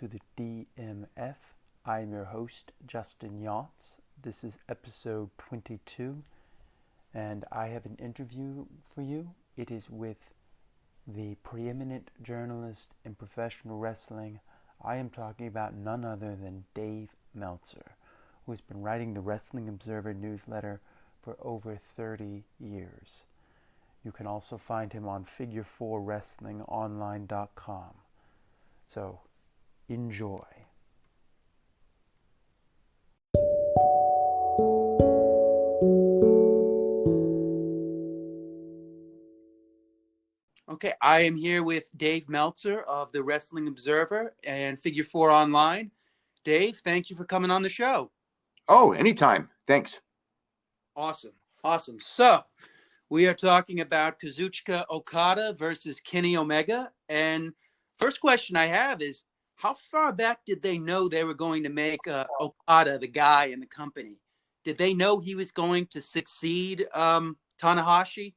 to the DMF. I am your host, Justin Yachts. This is episode 22, and I have an interview for you. It is with the preeminent journalist in professional wrestling. I am talking about none other than Dave Meltzer, who has been writing the Wrestling Observer newsletter for over 30 years. You can also find him on figure4wrestlingonline.com. So, enjoy. Okay, I am here with Dave Meltzer of the Wrestling Observer and Figure 4 Online. Dave, thank you for coming on the show. Oh, anytime. Thanks. Awesome. So, we are talking about Kazuchika Okada versus Kenny Omega. And first question I have is, how far back did they know they were going to make Okada the guy in the company? Did they know he was going to succeed Tanahashi?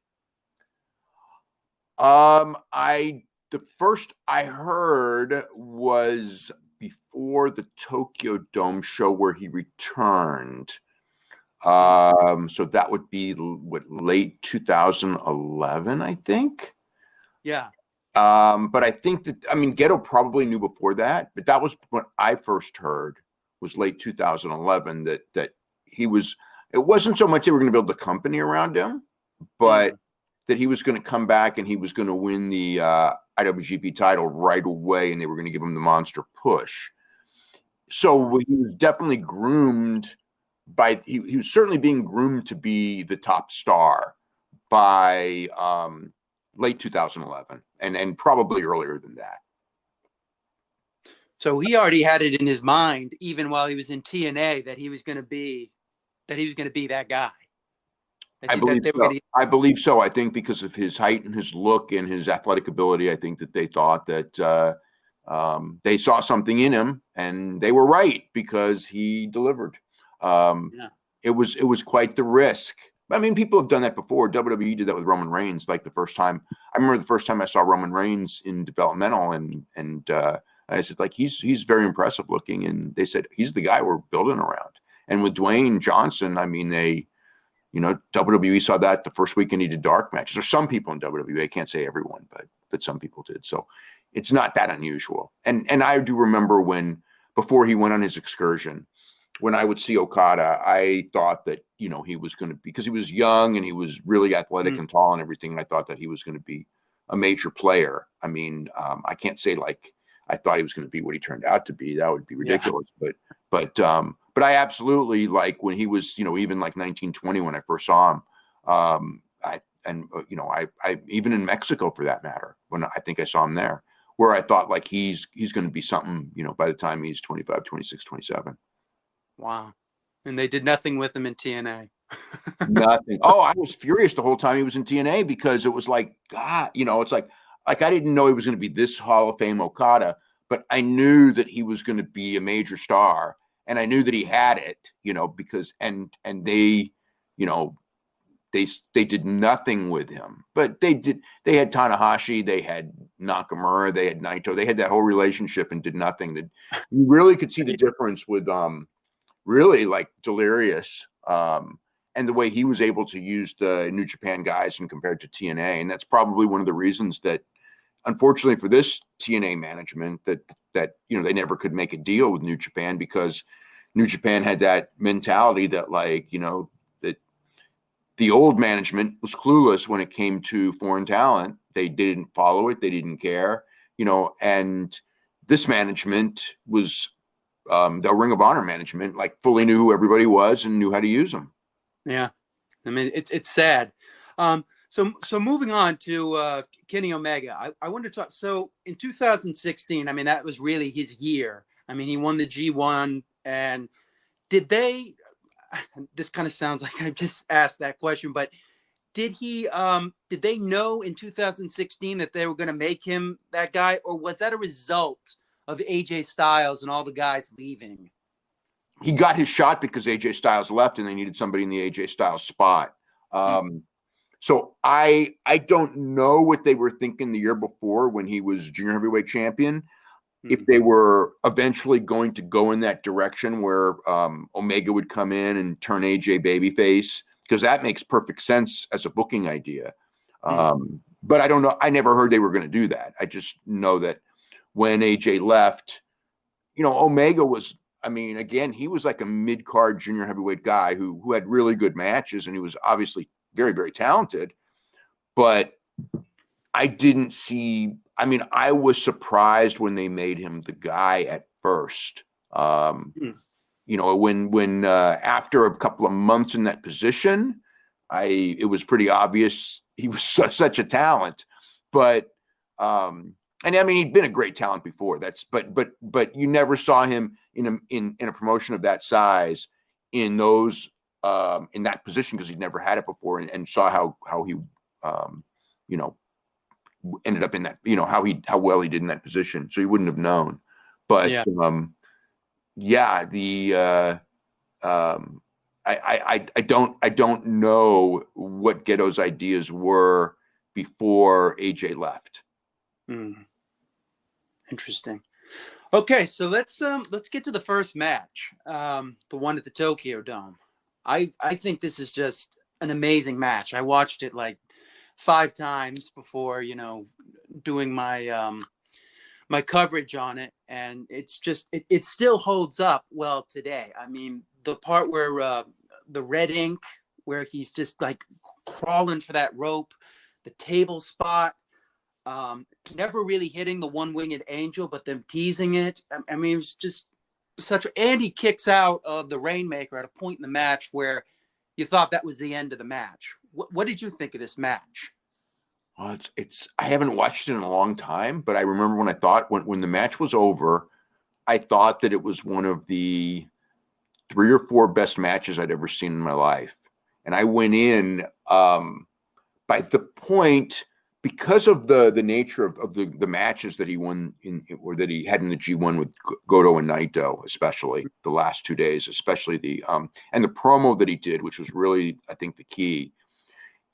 The first I heard was before the Tokyo Dome show where he returned. So that would be late 2011, I think. Yeah. But I think that, Geto probably knew before that, but that was what I first heard was late 2011 that he was, it wasn't so much they were going to build the company around him, but that he was going to come back and he was going to win the IWGP title right away, and they were going to give him the monster push. So he was definitely groomed he was certainly being groomed to be the top star by late 2011 and probably earlier than that. So he already had it in his mind, even while he was in TNA, that he was going to be that guy. I believe so. I think because of his height and his look and his athletic ability, I think that they thought that they saw something in him, and they were right because he delivered. It was quite the risk. I mean, people have done that before. WWE did that with Roman Reigns. Like I remember the first time I saw Roman Reigns in developmental, and I said, like, he's very impressive looking, and they said he's the guy we're building around. And with Dwayne Johnson, I mean, WWE saw that the first weekend he did dark matches. There's some people in WWE, I can't say everyone, but some people did. So it's not that unusual. And I do remember before he went on his excursion, when I would see Okada, I thought that, he was going to be, because he was young and he was really athletic and tall and everything. I thought that he was going to be a major player. I mean, I can't say like I thought he was going to be what he turned out to be. That would be ridiculous. Yeah. But I absolutely, like, when he was, even like 1920 when I first saw him, I even in Mexico for that matter, when I think I saw him there, where I thought like he's going to be something, by the time he's 25, 26, 27. Wow. And they did nothing with him in TNA. Nothing. Oh, I was furious the whole time he was in TNA because it was like, God, it's like I didn't know he was going to be this Hall of Fame Okada, but I knew that he was going to be a major star, and I knew that he had it, because and they, they did nothing with him, but they had Tanahashi, they had Nakamura, they had Naito, they had that whole relationship and did nothing. That you really could see the difference with really like Delirious, and the way he was able to use the New Japan guys and compared to TNA. And that's probably one of the reasons that, unfortunately for this TNA management, that they never could make a deal with New Japan, because New Japan had that mentality that, like, that the old management was clueless when it came to foreign talent. They didn't follow it. They didn't care, and this management was, the Ring of Honor management, like, fully knew who everybody was and knew how to use them. Yeah. I mean, it's sad. So moving on to Kenny Omega, I want to talk. So in 2016, I mean, that was really his year. I mean, he won the G1, and did they, this kind of sounds like I just asked that question, but did they know in 2016 that they were going to make him that guy, or was that a result of AJ Styles and all the guys leaving? He got his shot because AJ Styles left and they needed somebody in the AJ Styles spot. So I don't know what they were thinking the year before when he was junior heavyweight champion. if they were eventually going to go in that direction where Omega would come in and turn AJ babyface, because that makes perfect sense as a booking idea. But I don't know. I never heard they were going to do that. I just know that when AJ left, Omega was, I mean, again, he was like a mid-card junior heavyweight guy who had really good matches, and he was obviously very, very talented. But I didn't see, I mean, I was surprised when they made him the guy at first. When after a couple of months in that position, it was pretty obvious he was such a talent. But and I mean, he'd been a great talent before. But you never saw him in a promotion of that size in that position, because he'd never had it before, and saw how he ended up in that, how well he did in that position. So he wouldn't have known. But I don't know what Ghetto's ideas were before AJ left. Interesting. Okay, so let's get to the first match, the one at the Tokyo Dome. I think this is just an amazing match. I watched it like 5 times before, doing my my coverage on it, and it's just it still holds up well today. I mean, the part where the red ink, where he's just like crawling for that rope, the table spot, never really hitting the one-winged angel, but them teasing it. I mean, it was just and he kicks out of the Rainmaker at a point in the match where you thought that was the end of the match. What did you think of this match? Well, I haven't watched it in a long time, but I remember when the match was over, I thought that it was one of the 3 or 4 best matches I'd ever seen in my life. And I went in by the point, because of the nature of the matches that he won or that he had in the G1 with Goto and Naito, especially the last 2 days, especially and the promo that he did, which was really, I think, the key.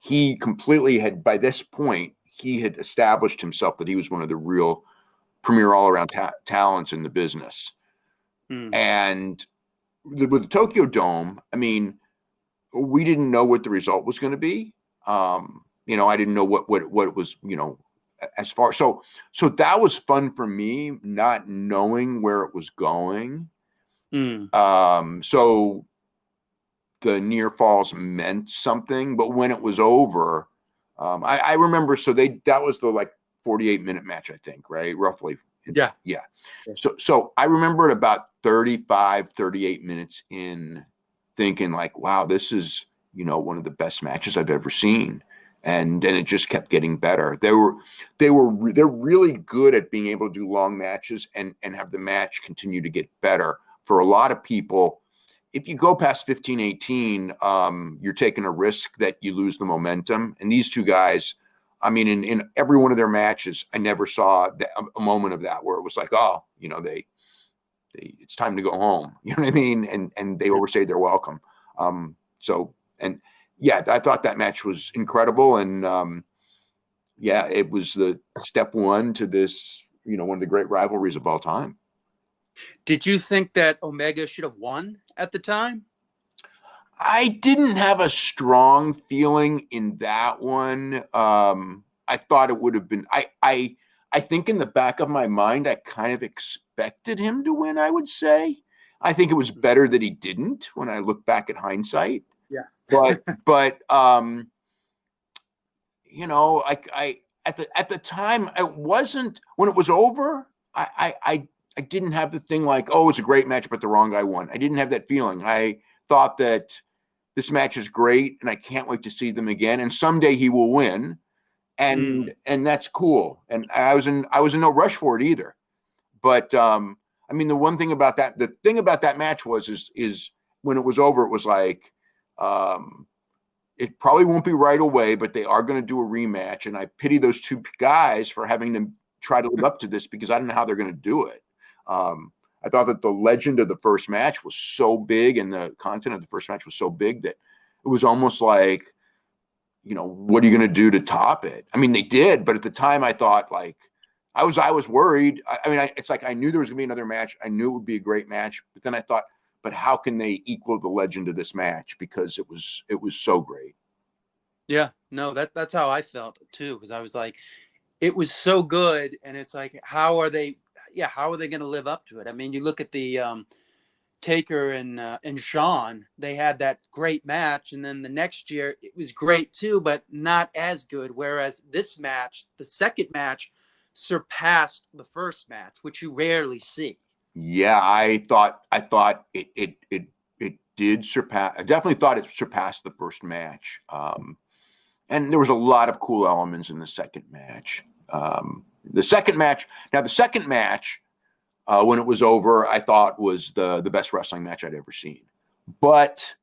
He completely had, by this point, he had established himself that he was one of the real premier all-around talents in the business. And with the Tokyo Dome, I mean, we didn't know what the result was going to be. I didn't know what it was, as far. So that was fun for me, not knowing where it was going. So the near falls meant something, but when it was over, I remember. So that was the 48-minute match, I think, right? Roughly. Yeah. So I remember at about 35, 38 minutes in, thinking like, wow, this is, one of the best matches I've ever seen. And then it just kept getting better. They're really good at being able to do long matches and have the match continue to get better. For a lot of people, if you go past 15, 18, you're taking a risk that you lose the momentum. And these 2 guys, I mean, in every one of their matches, I never saw a moment of that where it was like, oh, it's time to go home. You know what I mean? And they overstayed their welcome. I thought that match was incredible. And it was the step 1 to this, one of the great rivalries of all time. Did you think that Omega should have won at the time? I didn't have a strong feeling in that one. I thought it would have been, I think in the back of my mind, I kind of expected him to win, I would say. I think it was better that he didn't when I look back at hindsight. Yeah. But at the time, it wasn't, when it was over, I didn't have the thing like, oh, it's a great match, but the wrong guy won. I didn't have that feeling. I thought that this match is great, and I can't wait to see them again. And someday he will win, and that's cool. And I was in no rush for it either. But I mean, the thing about that match is when it was over, it was like, it probably won't be right away, but they are going to do a rematch. And I pity those 2 guys for having to try to live up to this, because I don't know how they're going to do it. I thought that the legend of the first match was so big, and the content of the first match was so big, that it was almost like, what are you going to do to top it? I mean, they did, but at the time I thought, like, I was worried. I mean, it's like I knew there was going to be another match. I knew it would be a great match, but then I thought, but how can they equal the legend of this match, because it was so great. Yeah, no, that's how I felt too, because I was like, it was so good, and it's like, how are they? Yeah, how are they going to live up to it? I mean, you look at the Taker and Shawn, they had that great match, and then the next year it was great too, but not as good. Whereas this match, the second match, surpassed the first match, which you rarely see. Yeah, I thought it did surpass. I definitely thought it surpassed the first match. And there was a lot of cool elements in the second match. The second match. Now, the second match, when it was over, I thought was the best wrestling match I'd ever seen. But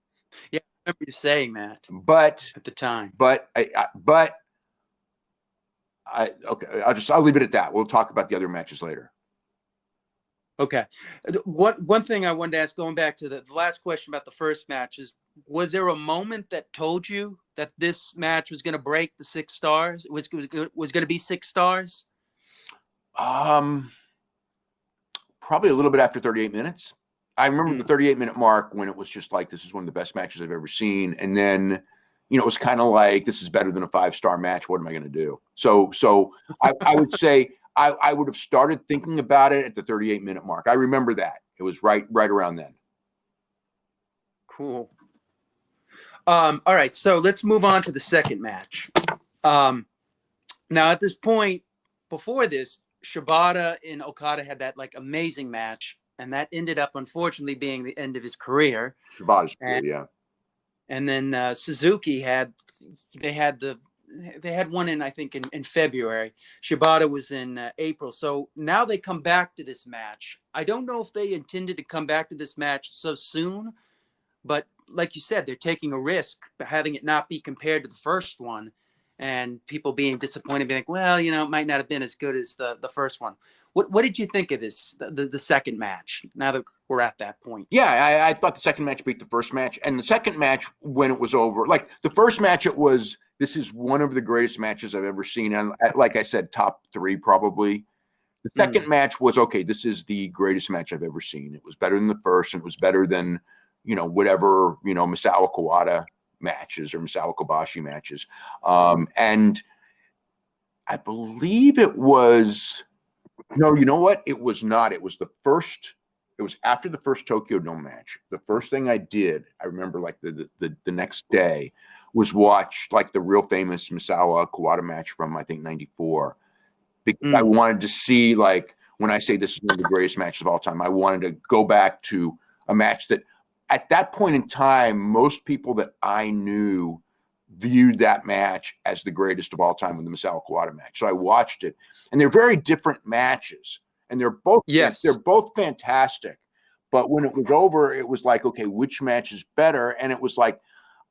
yeah, I remember you saying that. But at the time. But okay, I'll leave it at that. We'll talk about the other matches later. Okay. One thing I wanted to ask, going back to the last question about the first match, is was there a moment that told you that this match was going to break the 6 stars? Was going to be 6 stars? Probably a little bit after 38 minutes. I remember the 38-minute mark when it was just like, this is one of the best matches I've ever seen. And then, it was kind of like, this is better than a 5-star match. What am I going to do? So I would say I would have started thinking about it at the 38-minute mark. I remember that. It was right around then. Cool. All right, so let's move on to the second match. Now, at this point, before this, Shibata and Okada had that like amazing match, and that ended up unfortunately being the end of his career. Shibata's cool, yeah. And then Suzuki had one in, I think, in February. Shibata was in April. So now they come back to this match. I don't know if they intended to come back to this match so soon, but like you said, they're taking a risk having it not be compared to the first one, and people being disappointed, being like, well, it might not have been as good as the first one. What did you think of this, the second match, now that we're at that point? Yeah, I thought the second match beat the first match. And the second match, when it was over, like the first match, this is one of the greatest matches I've ever seen. And like I said, top 3 probably. The second match was, okay, this is the greatest match I've ever seen. It was better than the first, and it was better than, whatever, Misawa Kawada matches or Misawa Kobashi matches. And I believe it was, no, you know what? It was not. It was after the first Tokyo Dome match. The first thing I did, I remember like the next day, was watch like the real famous Misawa Kawada match from, I think, 94. Because I wanted to see, like, when I say this is one of the greatest matches of all time, I wanted to go back to a match that at that point in time, most people that I knew viewed that match as the greatest of all time with the Misawa Kawada match. So I watched it, and they're very different matches, and they're both fantastic. But when it was over, it was like, okay, which match is better? And it was like,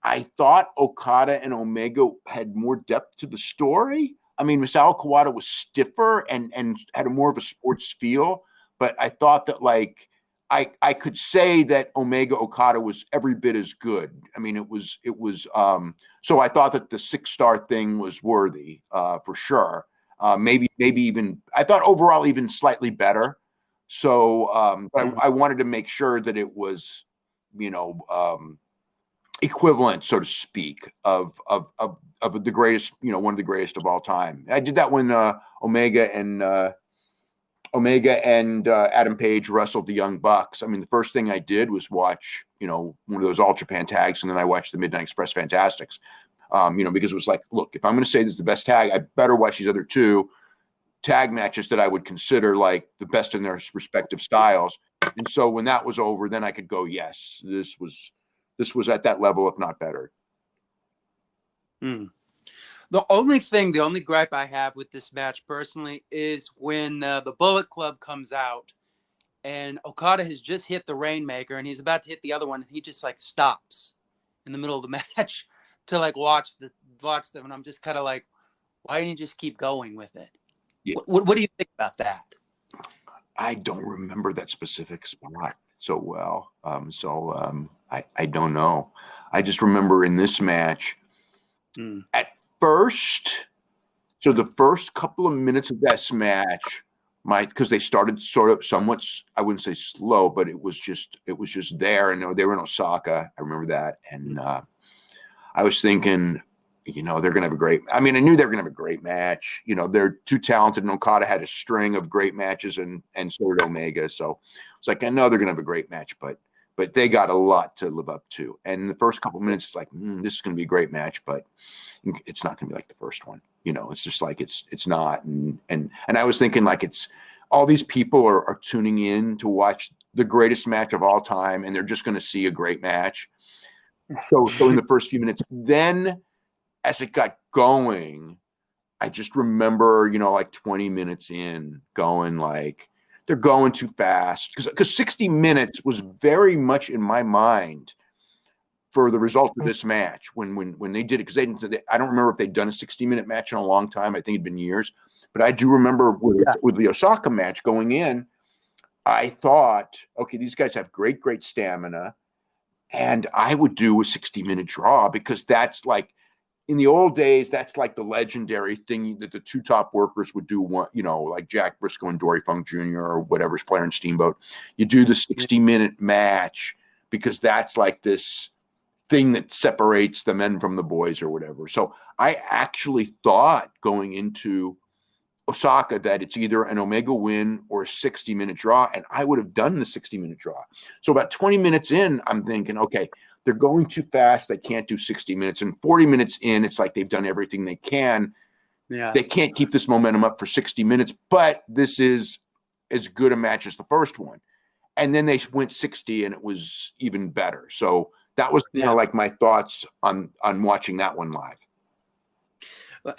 I thought Okada and Omega had more depth to the story. I mean, Misawa Kawada was stiffer and had more of a sports feel, but I thought that, like, I could say that Omega Okada was every bit as good. I mean, it was so I thought that the 6-star thing was worthy, for sure. Maybe even, I thought overall even slightly better. So but I wanted to make sure that it was, equivalent, so to speak, of the greatest, one of the greatest of all time. I did that when Omega and Adam Page wrestled the Young Bucks. I mean, the first thing I did was watch, one of those All Japan tags, and then I watched the Midnight Express Fantastics, because it was like, look, if I'm going to say this is the best tag, I better watch these other 2 tag matches that I would consider like the best in their respective styles. And so when that was over, then I could go, yes, this was at that level, if not better. The only gripe I have with this match personally is when the Bullet Club comes out and Okada has just hit the Rainmaker and he's about to hit the other one. And he just like stops in the middle of the match to like watch them. And I'm just kind of like, why didn't you just keep going with it? Yeah. What do you think about that? I don't remember that specific spot so well. I don't know. I just remember in this match, at first, So the first couple of minutes of this match, because they started sort of somewhat, I wouldn't say slow, but it was just there, and they were in Osaka. I remember that, and I was thinking, they're going to have a great. I mean, I knew they were going to have a great match. They're too talented, and Okada had a string of great matches, and so did Omega. So it's like, I know they're going to have a great match, but they got a lot to live up to. And the first couple of minutes, it's like, this is going to be a great match, but it's not going to be like the first one. It's just like it's not. And I was thinking, like, it's all these people are tuning in to watch the greatest match of all time, and they're just going to see a great match. So in the first few minutes, then as it got going, I just remember, like 20 minutes in, going like, they're going too fast, because 60 minutes was very much in my mind for the result of this match when they did it, because I don't remember if they'd done a 60-minute match in a long time. I think it'd been years, but I do remember with the Osaka match going in, I thought, okay, these guys have great stamina, and I would do a 60-minute draw, because that's like, in the old days, that's like the legendary thing that the two top workers would do, like Jack Briscoe and Dory Funk Jr. or whatever's playing Steamboat. You do the 60-minute match, because that's like this thing that separates the men from the boys or whatever. So I actually thought going into Osaka that it's either an Omega win or a 60-minute draw, and I would have done the 60-minute draw. So about 20 minutes in, I'm thinking, okay, they're going too fast. They can't do 60 minutes. And 40 minutes in, it's like they've done everything they can. Yeah. They can't keep this momentum up for 60 minutes, but this is as good a match as the first one. And then they went 60, and it was even better. So that was like my thoughts on watching that one live.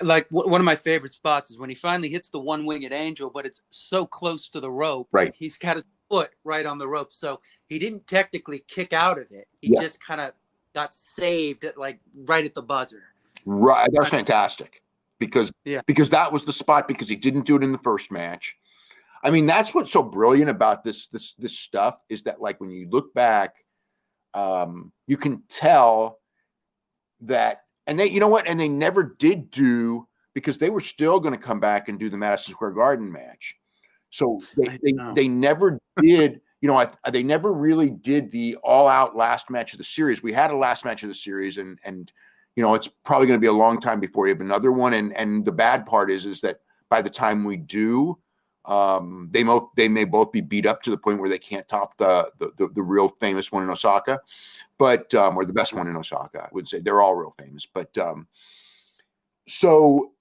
Like, one of my favorite spots is when he finally hits the one-winged angel, but it's so close to the rope. Right. He's got his foot right on the rope. So he didn't technically kick out of it. He just kind of got saved right at the buzzer. Right. That was fantastic, because that was the spot, because he didn't do it in the first match. I mean, that's what's so brilliant about this stuff, is that, like, when you look back, you can tell that, and they, and they never did do, because they were still going to come back and do the Madison Square Garden match. So they never did, they never really did the all-out last match of the series. We had a last match of the series, and it's probably going to be a long time before we have another one. And the bad part is that by the time we do, they may both be beat up to the point where they can't top the real famous one in Osaka, but or the best one in Osaka. I would say they're all real famous, but so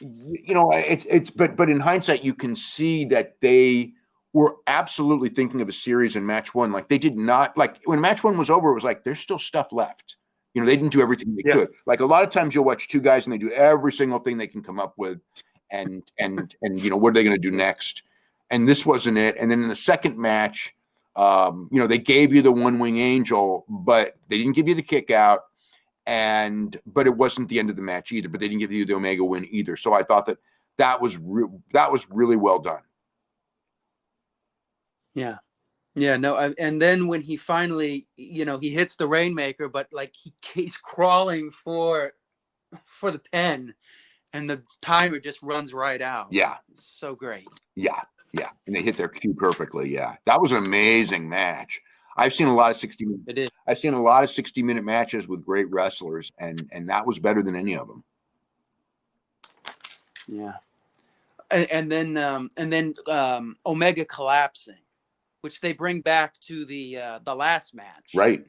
but in hindsight, you can see that they were absolutely thinking of a series in match one. Like, they did not, like, when match one was over, it was like, there's still stuff left. They didn't do everything they could. Like, a lot of times you'll watch two guys and they do every single thing they can come up with. And what are they going to do next? And this wasn't it. And then in the second match, they gave you the one-wing angel, but they didn't give you the kick out. But it wasn't the end of the match either, but they didn't give you the Omega win either. So I thought that was really well done. Yeah. Yeah, no, and then when he finally, he hits the Rainmaker, but like he's crawling for the pen, and the timer just runs right out. Yeah. It's so great. Yeah. Yeah. And they hit their cue perfectly. Yeah. That was an amazing match. I've seen a lot of 60-minute. I've seen a lot of 60-minute matches with great wrestlers, and that was better than any of them. Yeah. And then Omega collapsing, which they bring back to the last match. Right.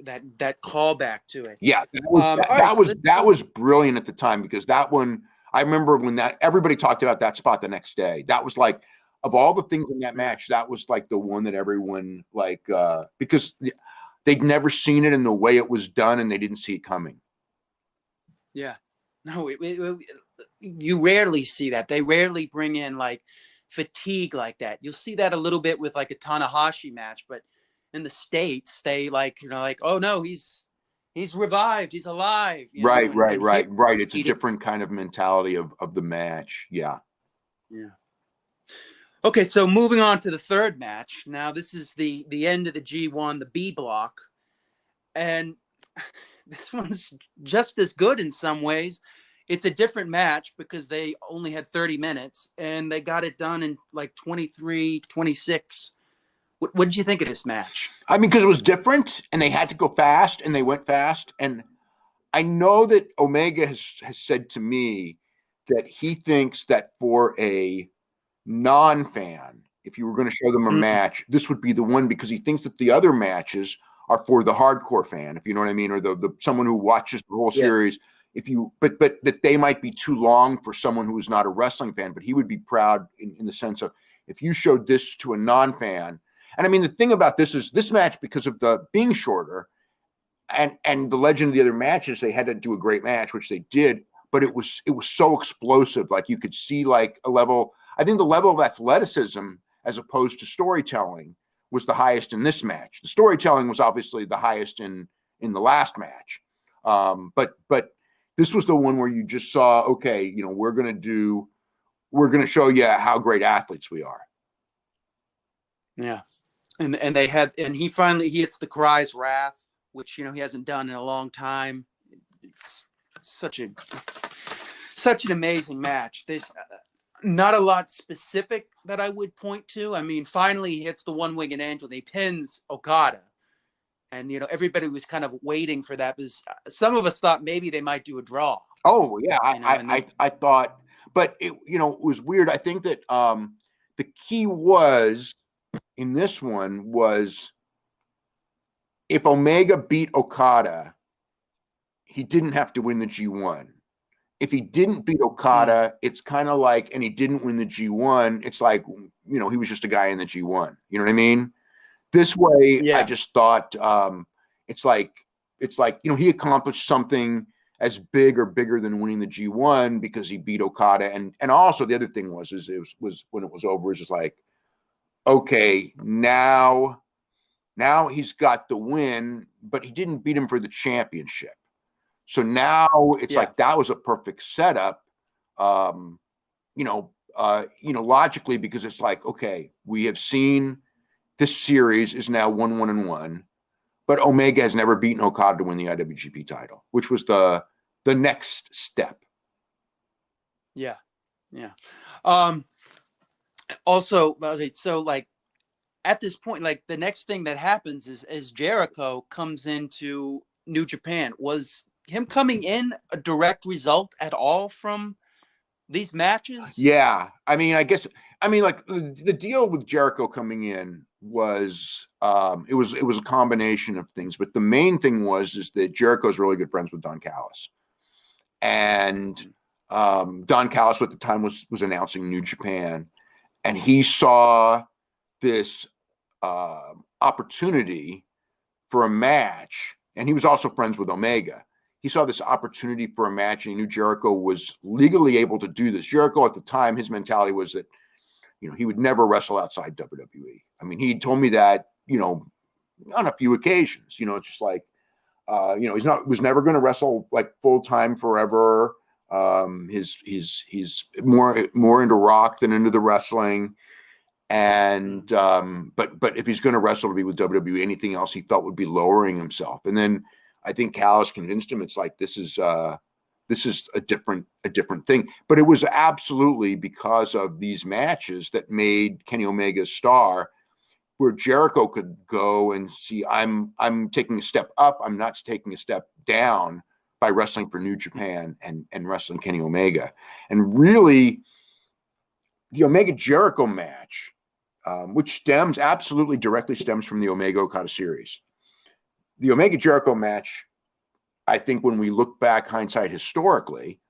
That callback to it. Yeah, that was brilliant at the time, because that one, I remember when everybody talked about that spot the next day. That was like, of all the things in that match, that was like the one that everyone because they'd never seen it in the way it was done, and they didn't see it coming. Yeah, no, you rarely see that. They rarely bring in like fatigue like that. You'll see that a little bit with like a Tanahashi match, but in the States, they oh no, he's revived, he's alive. Right. It's a different kind of mentality of the match. Yeah. Yeah. Okay, so moving on to the third match. Now this is the end of the G1, the B block, and this one's just as good in some ways. it's a different match because they only had 30 minutes and they got it done in like 23, 26. What did you think of this match? I mean, because it was different and they had to go fast and they went fast. And I know that Omega has said to me that he thinks that for a non-fan, if you were going to show them a match, this would be the one, because he thinks that the other matches are for the hardcore fan, if you know what I mean, or the someone who watches the whole series. If you, but that they might be too long for someone who is not a wrestling fan. But he would be proud in the sense of, if you showed this to a non-fan. And I mean, the thing about this is this match, because of the being shorter and the legend of the other matches, they had to do a great match, which they did. But it was so explosive. Like you could see like a level. I think the level of athleticism as opposed to storytelling was the highest in this match. The storytelling was obviously the highest in the last match. But this was the one where you just saw, okay, you know, we're going to show you how great athletes we are. Yeah. And he finally hits the Cry's Wrath, which, you know, he hasn't done in a long time. It's such an amazing match. There's not a lot specific that I would point to. I mean, finally he hits the one-winged angel and he pins Okada. And, you know, everybody was kind of waiting for that, because some of us thought maybe they might do a draw. Oh, yeah. I thought, but it, you know, it was weird. I think that the key was in this one was, if Omega beat Okada, he didn't have to win the G1. If he didn't beat Okada, it's kind of like, and he didn't win the G1, it's like, you know, he was just a guy in the G1. You know what I mean? This way, I just thought it's like, you know, he accomplished something as big or bigger than winning the G1 because he beat Okada. And also the other thing was when it was over, it's just like, okay, now he's got the win, but he didn't beat him for the championship. So now it's like that was a perfect setup, logically, because it's like, okay, we have seen this series is now 1-1-1, but Omega has never beaten Okada to win the IWGP title, which was the next step. Yeah. Also, so like at this point, like the next thing that happens is Jericho comes into New Japan. Was him coming in a direct result at all from these matches? Yeah. I mean, like the deal with Jericho coming in was it was a combination of things, but the main thing is that Jericho's really good friends with Don Callis. And Don Callis at the time was announcing New Japan, and he saw this opportunity for a match, and he was also friends with Omega. He saw this opportunity for a match, and he knew Jericho was legally able to do this. Jericho at the time, his mentality was that, you know, he would never wrestle outside WWE. I mean, he told me that, you know, on a few occasions. You know, it's just like, you know, was never going to wrestle like full time forever. He's more into rock than into the wrestling. And but if he's going to wrestle to be with WWE, anything else he felt would be lowering himself. And then I think Callis convinced him it's like this is a different thing. But it was absolutely because of these matches that made Kenny Omega a star, where Jericho could go and see, I'm taking a step up, I'm not taking a step down by wrestling for New Japan and wrestling Kenny Omega. And really, the Omega Jericho match, which absolutely directly stems from the Omega Okada series. The Omega Jericho match, I think when we look back, hindsight historically,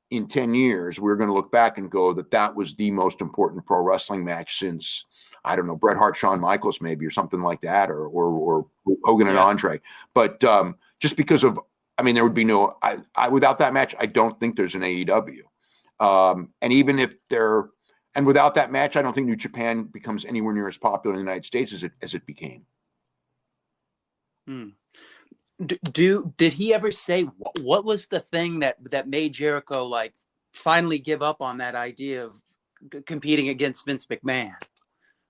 in 10 years, we're going to look back and go that was the most important pro wrestling match since, I don't know, Bret Hart, Shawn Michaels maybe, or something like that, or Hogan and Andre. But just because of, I mean, there would be no, without that match, I don't think there's an AEW. And even if and without that match, I don't think New Japan becomes anywhere near as popular in the United States as it became. Did he ever say what was the thing that made Jericho like finally give up on that idea of competing against Vince McMahon?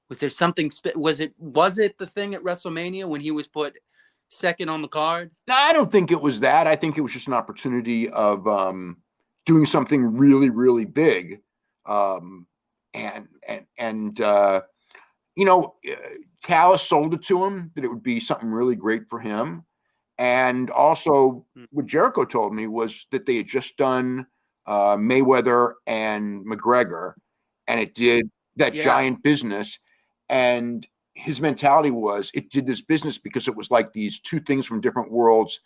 Was there something? Was it the thing at WrestleMania when he was put second on the card? No, I don't think it was that. I think it was just an opportunity of doing something really, really big. You know, Callis sold it to him that it would be something really great for him. And also what Jericho told me was that they had just done Mayweather and McGregor, and it did that giant business. And his mentality was it did this business because it was like these two things from different worlds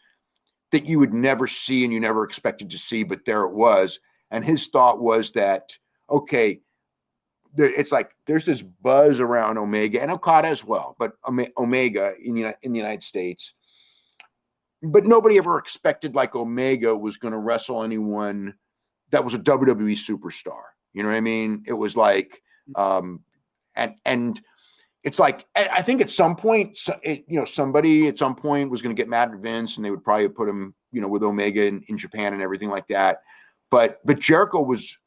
that you would never see and you never expected to see, but there it was. And his thought was that, okay, it's like there's this buzz around Omega and Okada as well, but Omega in the United States. But nobody ever expected like Omega was going to wrestle anyone that was a WWE superstar. You know what I mean? It was like, and it's like, I think at some point, somebody at some point was going to get mad at Vince, and they would probably put him, with Omega in Japan and everything like that. But Jericho was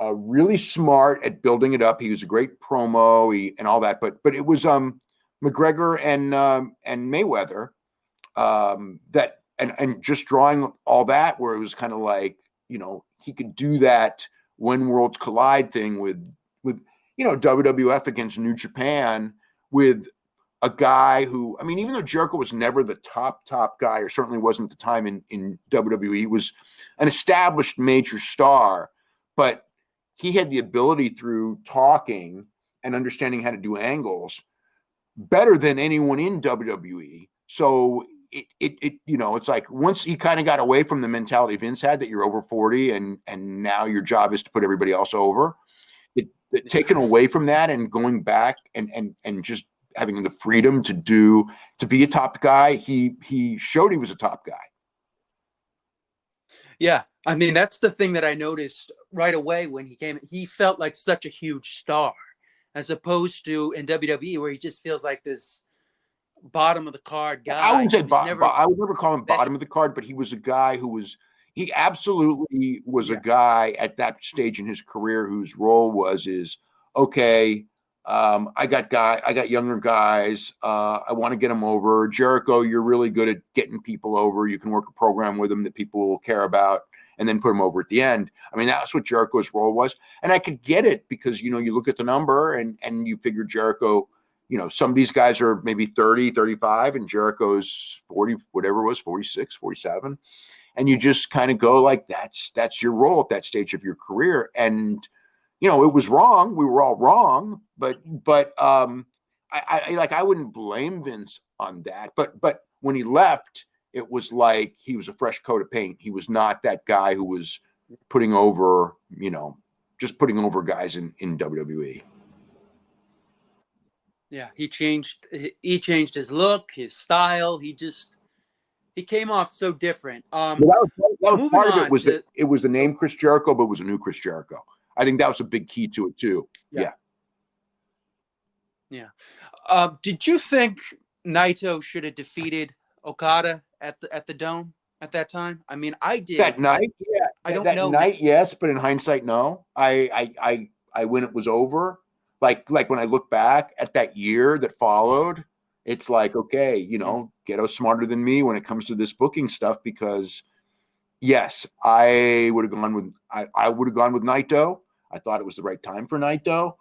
really smart at building it up. He was a great promo and all that. But it was McGregor and Mayweather that and just drawing all that, where it was kind of like, he could do that when worlds collide thing with WWF against New Japan with a guy who, I mean, even though Jericho was never the top guy, or certainly wasn't at the time in WWE, he was an established major star, but he had the ability through talking and understanding how to do angles better than anyone in WWE. So it's like once he kind of got away from the mentality Vince had that you're over 40 and now your job is to put everybody else over. Taken away from that and going back and just having the freedom to be a top guy, he showed he was a top guy. Yeah, I mean, that's the thing that I noticed right away when he came. He felt like such a huge star, as opposed to in WWE where he just feels like this bottom of the card guy. I wouldn't say I would never call him bottom of the card, but he was a guy he absolutely was a guy at that stage in his career whose role is okay. I got younger guys. I want to get them over. Jericho, you're really good at getting people over. You can work a program with them that people will care about, and then put them over at the end. I mean, that's what Jericho's role was, and I could get it because you look at the number and you figure Jericho. Some of these guys are maybe 30, 35, and Jericho's 40, whatever it was, 46, 47. And you just kind of go like, that's your role at that stage of your career. And, it was wrong. We were all wrong, but I wouldn't blame Vince on that. But when he left, it was like he was a fresh coat of paint. He was not that guy who was putting over, just putting over guys in WWE. Yeah, he changed his look, his style. He came off so different. That was part of it was that it was the name Chris Jericho, but it was a new Chris Jericho. I think that was a big key to it too. Yeah. Did you think Naito should have defeated Okada at the Dome at that time? I mean, I did. That night, yeah. I don't know. That night, yes, but in hindsight, no. I when it was over, like when I look back at that year that followed, it's like, okay, Ghetto's smarter than me when it comes to this booking stuff, because yes, I would have gone with Naito. I thought it was the right time for Naito.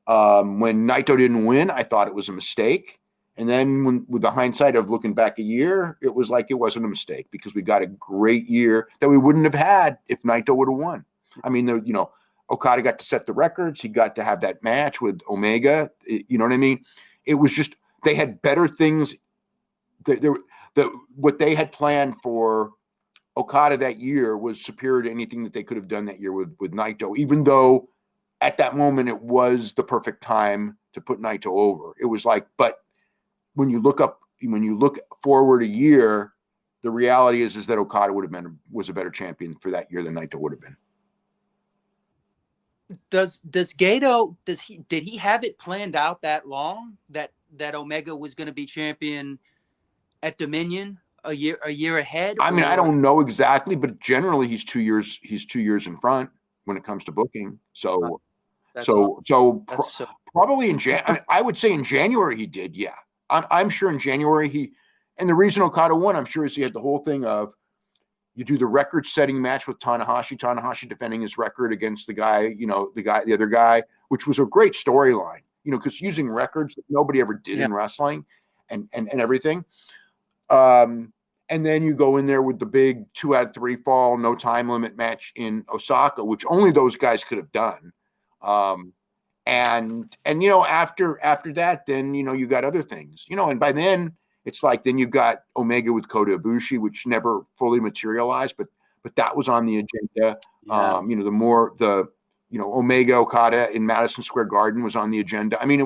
When Naito didn't win, I thought it was a mistake. And then with the hindsight of looking back a year, it was like it wasn't a mistake because we got a great year that we wouldn't have had if Naito would have won. I mean, Okada got to set the records. He got to have that match with Omega. You know what I mean? It was just, they had better things. What they had planned for Okada that year was superior to anything that they could have done that year with Naito, even though at that moment it was the perfect time to put Naito over. It was like, but when you look forward a year, the reality is that Okada was a better champion for that year than Naito would have been. Does Gato, did he have it planned out that long that Omega was going to be champion at Dominion a year ahead? I mean, I don't know exactly, but generally he's 2 years in front when it comes to booking. So probably in January, I would say in January he did. Yeah, I'm sure in January and the reason Okada won, I'm sure, is he had the whole thing of You do the record-setting match with Tanahashi. Tanahashi defending his record against the other guy, which was a great storyline. Because using records that nobody ever did in wrestling, and everything. And then you go in there with the big 2 out of 3 fall, no time limit match in Osaka, which only those guys could have done. And after that, then you got other things. And by then, it's like then you got Omega with Kota Ibushi, which never fully materialized, but that was on the agenda. Yeah. Omega Okada in Madison Square Garden was on the agenda. I mean,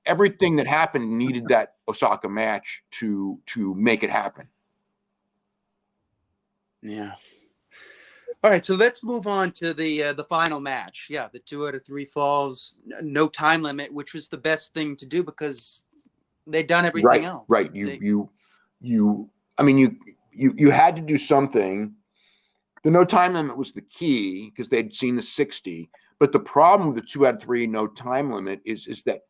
everything that happened needed that Osaka match to make it happen. Yeah. All right, so let's move on to the final match. Yeah, the 2 out of 3 falls, no time limit, which was the best thing to do because they'd done everything else. Right. You had to do something. The no time limit was the key because they'd seen the 60. But the problem with the 2 out of 3 no time limit is that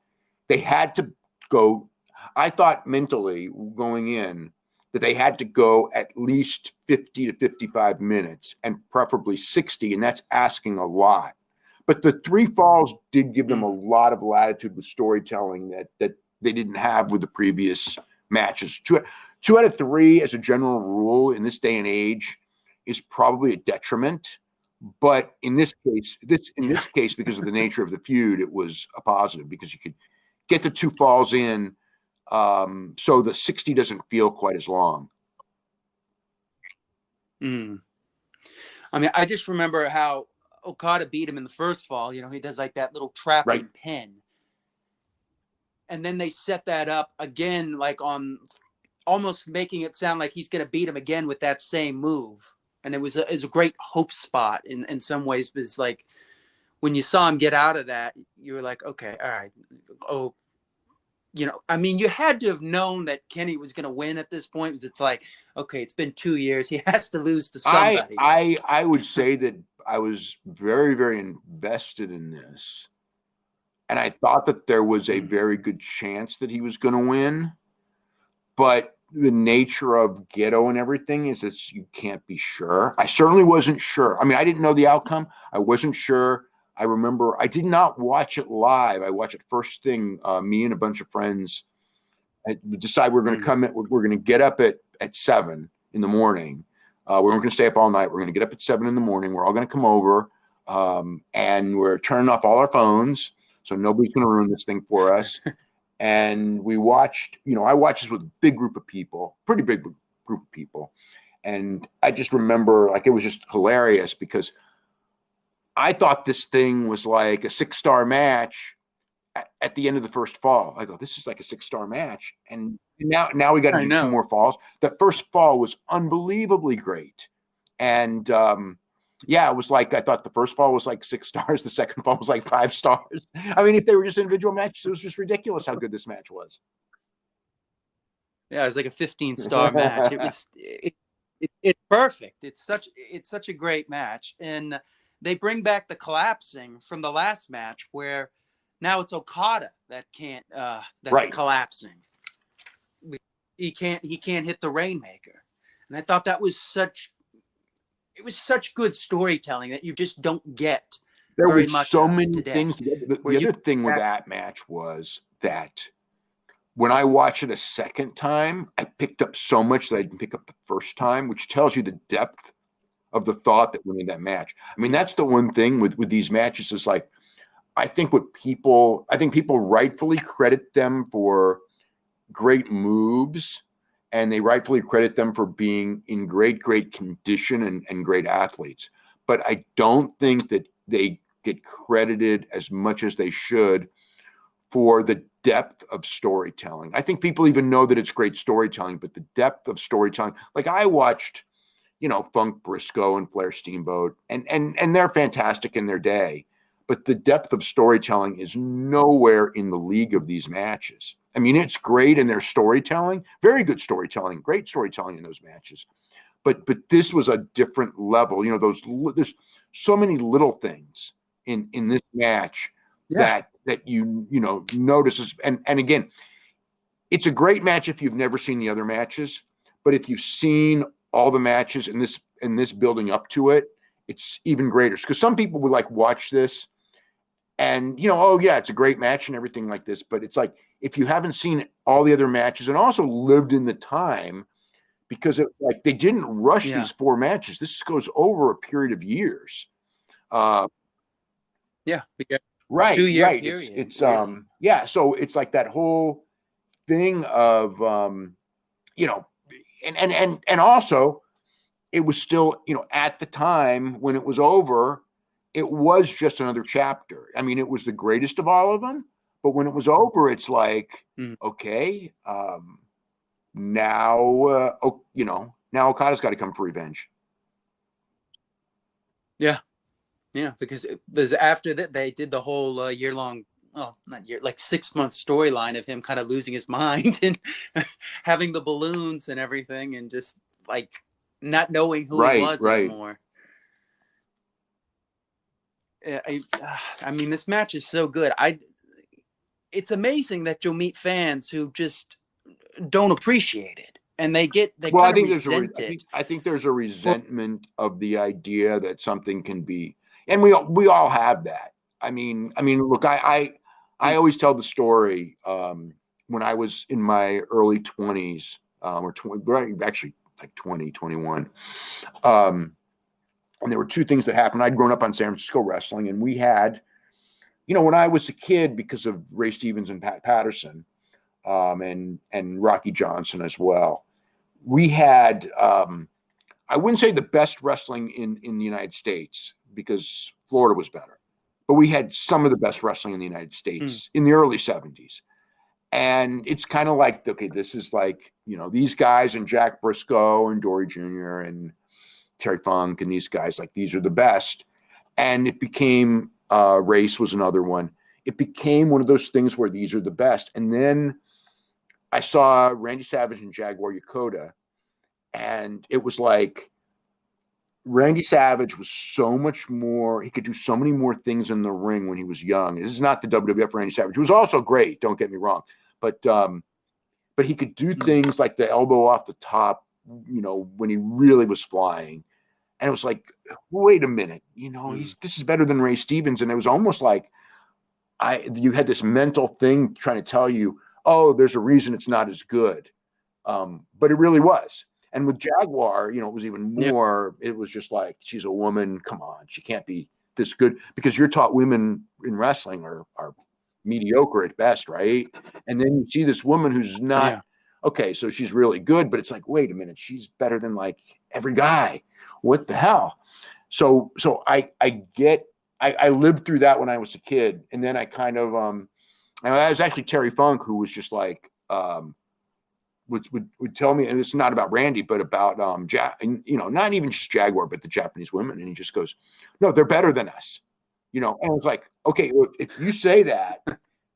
they had to go. I thought mentally going in that they had to go at least 50 to 55 minutes and preferably 60, and that's asking a lot. But the 3 falls did give them a lot of latitude with storytelling that they didn't have with the previous matches. 2 out of 3 as a general rule in this day and age is probably a detriment. But in this case, because of the nature of the feud, it was a positive because you could get the 2 falls in, so the 60 doesn't feel quite as long. I mean, I just remember how Okada beat him in the first fall. He does like that little trapping pin. And then they set that up again, like on almost making it sound like he's going to beat him again with that same move. And it was a great hope spot in some ways. Because like when you saw him get out of that, you were like, okay, all right. Oh, I mean, you had to have known that Kenny was going to win at this point. Because it's like, okay, it's been 2 years. He has to lose to somebody. I would say that I was very, very invested in this. And I thought that there was a very good chance that he was going to win. But the nature of Ghetto and everything is that you can't be sure. I certainly wasn't sure. I mean, I didn't know the outcome. I wasn't sure. I remember I did not watch it live. I watched it first thing. Me and a bunch of friends decided we're going to come in. We're going to get up at 7 in the morning. We weren't going to stay up all night. We're going to get up at 7 in the morning. We're all going to come over, and we're turning off all our phones. So nobody's going to ruin this thing for us. And we watched, I watched this with a big group of people, pretty big group of people. And I just remember like it was just hilarious because I thought this thing was like a 6-star match at the end of the first fall. I go, this is like a 6-star match. And now we got to do 2 more falls. The first fall was unbelievably great. And, it was like I thought the first fall was like 6 stars. The second fall was like 5 stars. I mean, if they were just individual matches, it was just ridiculous how good this match was. Yeah, it was like a 15-star match. It was it's perfect. It's such a great match, and they bring back the collapsing from the last match where now it's Okada that's collapsing. He can't hit the Rainmaker, and I thought that was such good storytelling that you just don't get. There were so many things. The other thing with that match was that when I watched it a second time, I picked up so much that I didn't pick up the first time, which tells you the depth of the thought that went in that match. I mean, that's the one thing with these matches is like, I think people rightfully credit them for great moves. And they rightfully credit them for being in great condition and great athletes. But I don't think that they get credited as much as they should for the depth of storytelling. I think people even know that it's great storytelling, but the depth of storytelling, like I watched, Funk Briscoe and Flair Steamboat, and they're fantastic in their day. But the depth of storytelling is nowhere in the league of these matches. I mean, it's great in their storytelling, very good storytelling, great storytelling in those matches. But this was a different level. There's so many little things in this match that you notices. And again, it's a great match if you've never seen the other matches. But if you've seen all the matches in this building up to it, it's even greater. Because some people would like watch this and, you know, oh yeah, it's a great match and everything like this. But it's like, if you haven't seen all the other matches and also lived in the time, because like they didn't rush these 4 matches. This goes over a period of years. Right, 2-year right. period. It's yeah. So it's like that whole thing of you know, and also it was still, you know, at the time when it was over, it was just another chapter. I mean, it was the greatest of all of them, but when it was over, it's like, okay, now you know, now Okada's got to come for revenge. Yeah, because after that they did the whole year-long, well, not year, like 6-month storyline of him kind of losing his mind and having the balloons and everything, and just like not knowing who he was anymore. I mean, this match is so good. It's amazing that you'll meet fans who just don't appreciate it, and they kind of resent it. I think there's a resentment of the idea that something can be, and we all have that. I mean, look, I always tell the story when I was in my early 20s, or 20, actually like 20, 21. And there were 2 things that happened. I'd grown up on San Francisco wrestling, and we had, you know, when I was a kid, because of Ray Stevens and Pat Patterson, and Rocky Johnson as well, we had, I wouldn't say the best wrestling in the United States, because Florida was better, but we had some of the best wrestling in the United States in the early 70s. And it's kind of like, okay, this is like, you know, these guys and Jack Briscoe and Dory Jr. and Terry Funk and these guys, like, these are the best. And it became, Race was another one. It became one of those things where these are the best. And then I saw Randy Savage and Jaguar Yokota, and it was like Randy Savage was so much more, he could do so many more things in the ring when he was young. This is not the WWF Randy Savage, who was also great, don't get me wrong. But he could do things like the elbow off the top, you know, when he really was flying. And it was like, wait a minute, you know, this is better than Ray Stevens. And it was almost like you had this mental thing trying to tell you, oh, there's a reason it's not as good. But it really was. And with Jaguar, you know, it was even more, it was just like, she's a woman, come on, she can't be this good, because you're taught women in wrestling are mediocre at best, right? And then you see this woman who's not, okay, so she's really good, but it's like, wait a minute, she's better than like every guy. What the hell? So I lived through that when I was a kid. And then I kind of, and I was actually Terry Funk, who was just like, would tell me, and it's not about Randy, but about you know, not even just Jaguar, but the Japanese women. And he just goes, no, they're better than us, you know. And I was like, okay, well, if you say that,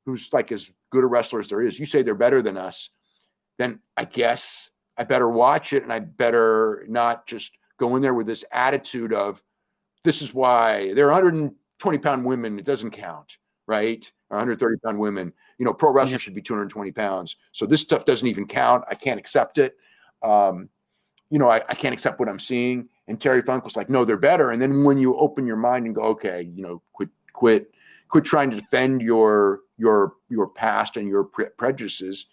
who's like as good a wrestler as there is, you say they're better than us, then I guess I better watch it, and I better not just go in there with this attitude of, this is why they're 120-pound women, it doesn't count, right? Or 130-pound women. You know, pro wrestlers should be 220 pounds. So this stuff doesn't even count. I can't accept it. You know, I can't accept what I'm seeing. And Terry Funk was like, no, they're better. And then when you open your mind and go, okay, you know, quit trying to defend your past and your prejudices.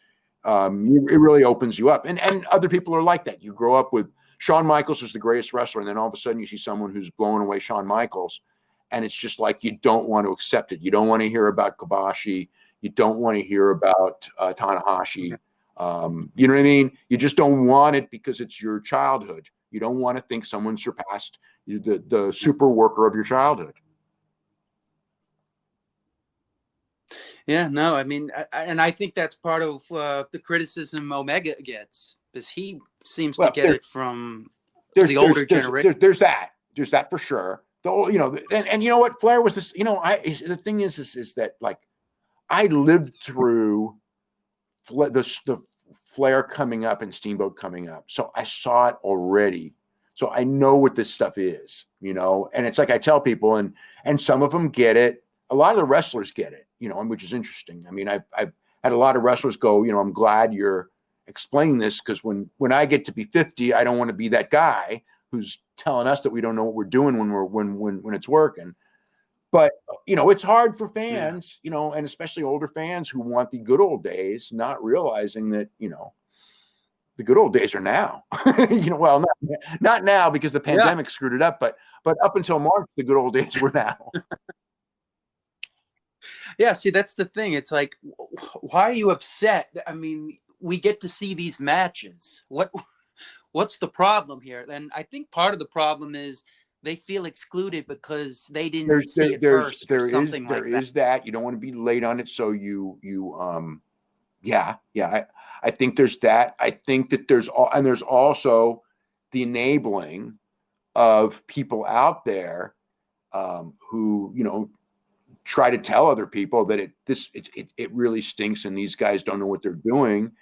It really opens you up. And other people are like that. You grow up with Shawn Michaels is the greatest wrestler, and then all of a sudden you see someone who's blowing away Shawn Michaels, and it's just like, you don't want to accept it. You don't want to hear about Kobashi. You don't want to hear about Tanahashi. You know what I mean? You just don't want it because it's your childhood. You don't want to think someone surpassed you, the super worker of your childhood. Yeah, no, I mean, I think that's part of the criticism Omega gets, because he seems to get it from the older generation. There's that for sure. You know, and you know what, Flair was this. You know, the thing is that, like, I lived through the Flair coming up and Steamboat coming up, so I saw it already. So I know what this stuff is, you know. And it's like, I tell people, and some of them get it. A lot of the wrestlers get it, you know, which is interesting. I mean, I've had a lot of wrestlers go, you know, I'm glad you're explain this, because when I get to be 50, I don't want to be that guy who's telling us that we don't know what we're doing when it's working. But it's hard for fans, and especially older fans who want the good old days, not realizing that the good old days are now. Well, not now because the pandemic screwed it up, but up until March, the good old days were now. Yeah, see, that's the thing. It's like, why are you upset? I mean, we get to see these matches. What's the problem here? And I think part of the problem is they feel excluded because they didn't see it first or something like that. There is that. You don't want to be late on it, so I think there's that. I think that there's also the enabling of people out there who try to tell other people that it really stinks and these guys don't know what they're doing,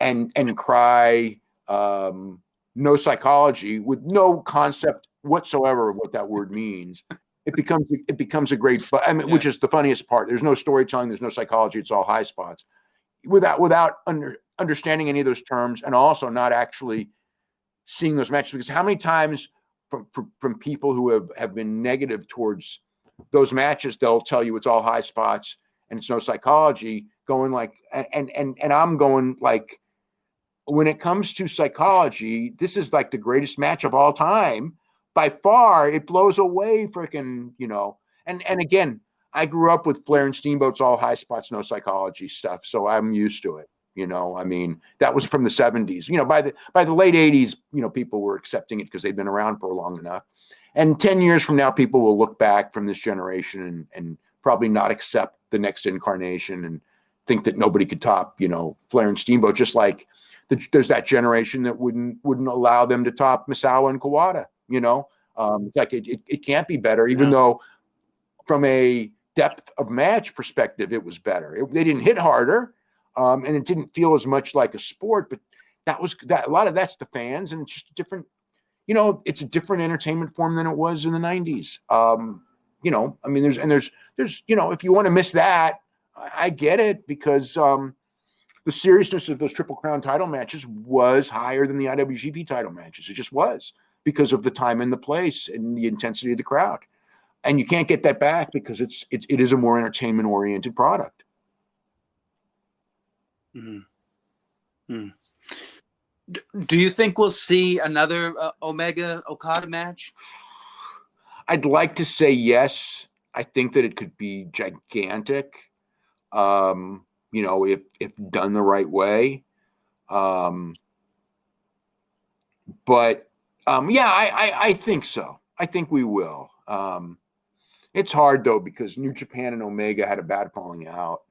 and cry no psychology with no concept whatsoever of what that word means. It becomes a great, which is the funniest part. There's no storytelling, there's no psychology. It's all high spots without understanding any of those terms, and also not actually seeing those matches. Because how many times from people who have been negative towards those matches, they'll tell you it's all high spots and it's no psychology, going like, and I'm going like, when it comes to psychology, this is like the greatest match of all time. By far, it blows away freaking, and again, I grew up with Flair and Steamboat's all high spots, no psychology stuff. So I'm used to it. I mean, that was from the 70s. By the late 80s, people were accepting it because they'd been around for long enough. And 10 years from now, people will look back from this generation and probably not accept the next incarnation and think that nobody could top, Flair and Steamboat, just like there's that generation that wouldn't allow them to top Misawa and Kawada. Like it can't be better, even though from a depth of match perspective, it was better. They didn't hit harder, and it didn't feel as much like a sport. But a lot of that's the fans, and it's just a different. It's a different entertainment form than it was in the 90s. I mean, there's if you want to miss that, I get it, because the seriousness of those Triple Crown title matches was higher than the IWGP title matches. It just was, because of the time and the place and the intensity of the crowd. And you can't get that back because it is a more entertainment oriented product. Mm-hmm. Do you think we'll see another Omega Okada match? I'd like to say yes. I think that it could be gigantic. If done the right way. I think so. I think we will. It's hard though, because New Japan and Omega had a bad falling out,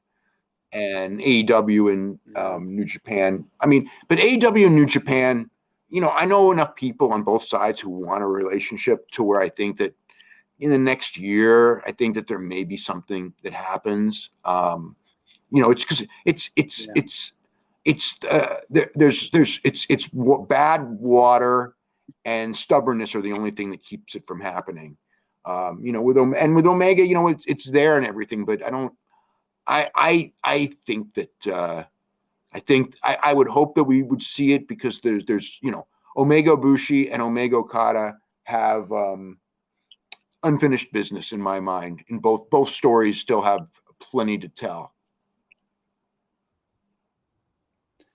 and AEW and New Japan. I mean, but AEW and New Japan, I know enough people on both sides who want a relationship to where I think that in the next year, I think that there may be something that happens. It's because it's bad water and stubbornness are the only thing that keeps it from happening. With Omega, it's there and everything, but I think that I would hope that we would see it, because there's Omega Bushi and Omega Okada have unfinished business in my mind, and both stories still have plenty to tell.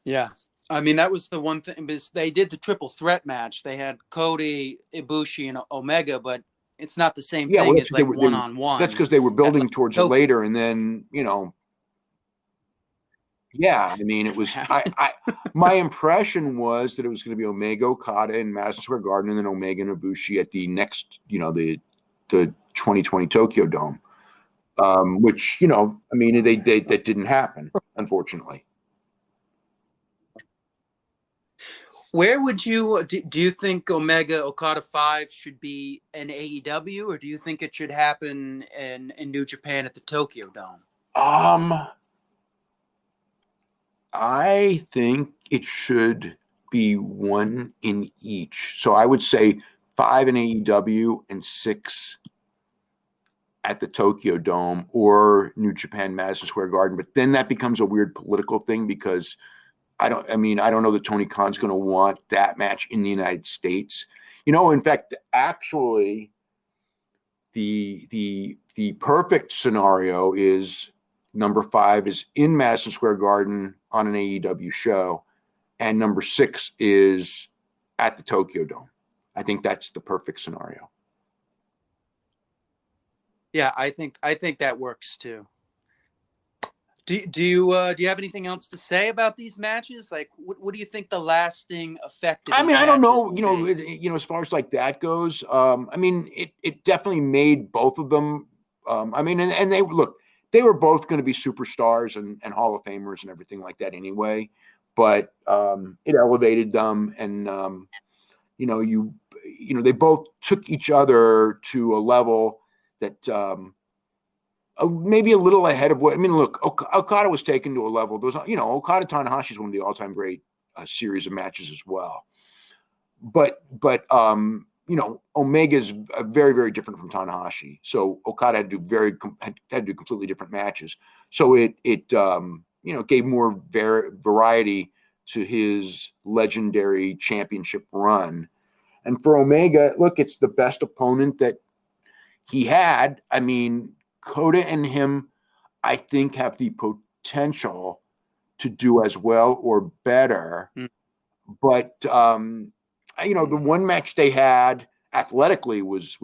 Yeah. I mean, that was the one thing, because they did the triple threat match. They had Cody, Ibushi, and Omega, but it's not the same thing as like one-on-one. That's because they were building towards it later, and then, I mean, it was, my impression was that it was going to be Omega Okada in Madison Square Garden, and then Omega and Ibushi at the next, the 2020 Tokyo Dome, which, I mean, that didn't happen, unfortunately. Where would you do you think Omega Okada 5 should be in AEW, or do you think it should happen in New Japan at the Tokyo Dome? I think it should be one in each. So I would say 5 in AEW and 6 at the Tokyo Dome or New Japan Madison Square Garden. But then that becomes a weird political thing, because I don't know that Tony Khan's going to want that match in the United States. In fact, actually, the perfect scenario is number 5 is in Madison Square Garden on an AEW show, and number 6 is at the Tokyo Dome. I think that's the perfect scenario. Yeah, I think that works too. Do you have anything else to say about these matches? Like, what do you think the lasting effect of these I don't know. As far as like that goes, it definitely made both of them. And they were both going to be superstars and Hall of Famers and everything like that anyway. But it elevated them, and they both took each other to a level that. Maybe a little ahead of what look. Okada was taken to a level. Those, Okada Tanahashi is one of the all-time great series of matches as well. But Omega is very, very different from Tanahashi. So Okada had to do completely different matches. So it gave more variety to his legendary championship run. And for Omega, look, it's the best opponent that he had. Kota and him, I think, have the potential to do as well or better. But the one match they had athletically was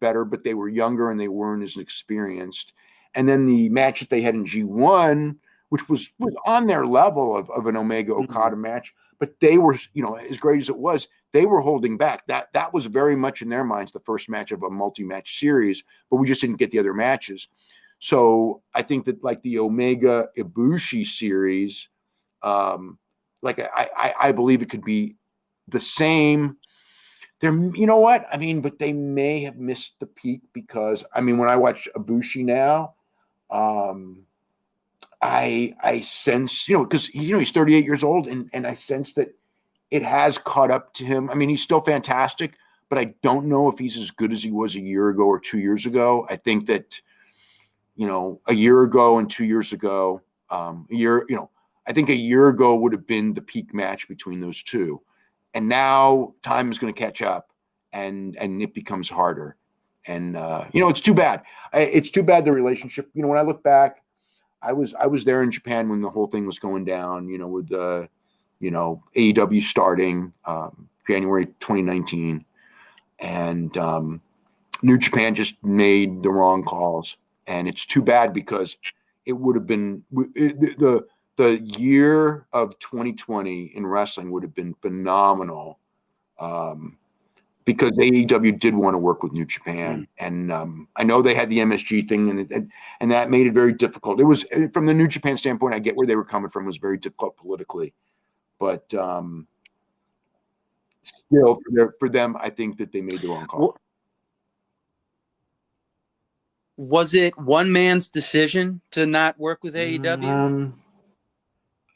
better, but they were younger and they weren't as experienced. And then the match that they had in G1, which was on their level of an Omega Okada match, but they were, as great as it was, they were holding back. That was very much in their minds the first match of a multi-match series, but we just didn't get the other matches. So I think that like the Omega Ibushi series, I believe it could be the same. But they may have missed the peak because when I watch Ibushi now, I sense, because he's 38 years old, and I sense that it has caught up to him. He's still fantastic, but I don't know if he's as good as he was a year ago or 2 years ago. I think that, a year ago and 2 years ago, I think a year ago would have been the peak match between those two. And now time is going to catch up and it becomes harder. And, it's too bad. It's too bad the relationship, when I look back, I was there in Japan when the whole thing was going down, with the, AEW starting January 2019, and New Japan just made the wrong calls, and it's too bad because it would have been the year of 2020 in wrestling would have been phenomenal, because AEW did want to work with New Japan, and I know they had the MSG thing, and that made it very difficult. It was, from the New Japan standpoint, I get where they were coming from. It was very difficult politically. But still, for them, I think that they made the wrong call. Was it one man's decision to not work with AEW?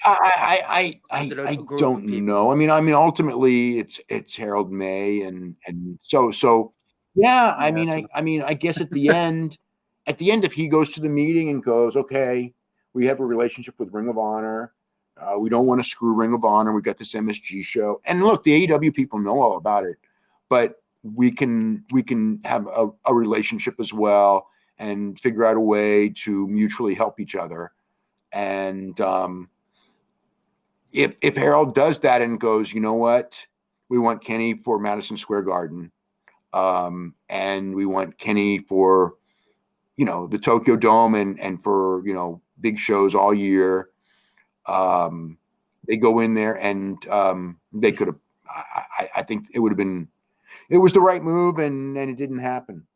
I don't know. Ultimately, it's Harold May, and so yeah. I guess at the end, if he goes to the meeting and goes, okay, we have a relationship with Ring of Honor. We don't want to screw Ring of Honor. We got this MSG show, and look, the AEW people know all about it, but we can have a relationship as well and figure out a way to mutually help each other. And if Harold does that and goes, you know what, we want Kenny for Madison Square Garden, and we want Kenny for the Tokyo Dome and for big shows all year. They go in there and they could have. I think it would have been. It was the right move, and it didn't happen.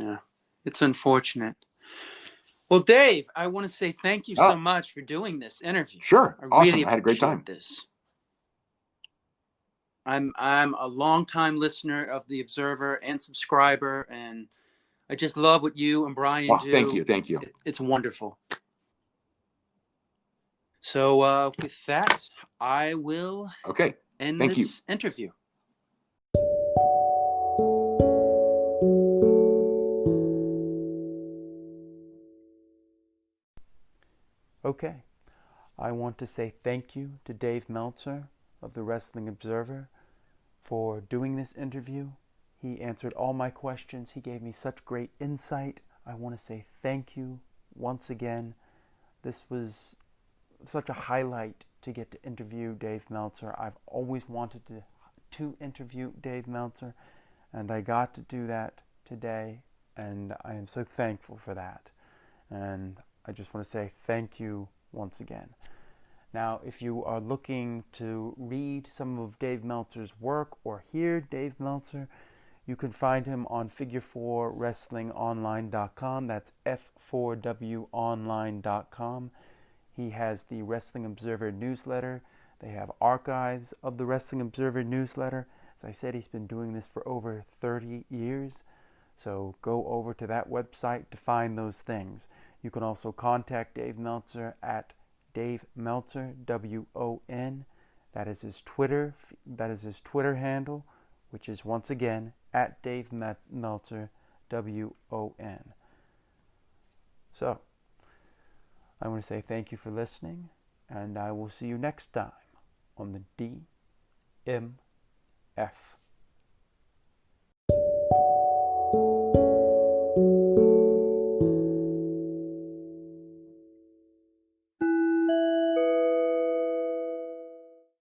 Yeah, it's unfortunate. Well, Dave, I want to say thank you so much for doing this interview. Sure, I had a great time. This. I'm a longtime listener of The Observer and subscriber, and I just love what you and Brian do. Thank you. It's wonderful. So with that, I will end this interview. okay. I want to say thank you to Dave Meltzer of the Wrestling Observer for doing this interview. He answered all my questions. He gave me such great insight. I want to say thank you once again. This was such a highlight to get to interview Dave Meltzer. I've always wanted to interview Dave Meltzer, and I got to do that today, and I am so thankful for that. And I just want to say thank you once again. Now, if you are looking to read some of Dave Meltzer's work or hear Dave Meltzer, you can find him on figure4wrestlingonline.com. That's F4Wonline.com. He has the Wrestling Observer newsletter. They have archives of the Wrestling Observer newsletter. As I said, he's been doing this for over 30 years. So go over to that website to find those things. You can also contact Dave Meltzer at Dave Meltzer, W-O-N. That is his Twitter handle, which is once again at Dave Meltzer, W-O-N. So, I want to say thank you for listening, and I will see you next time on the DMF.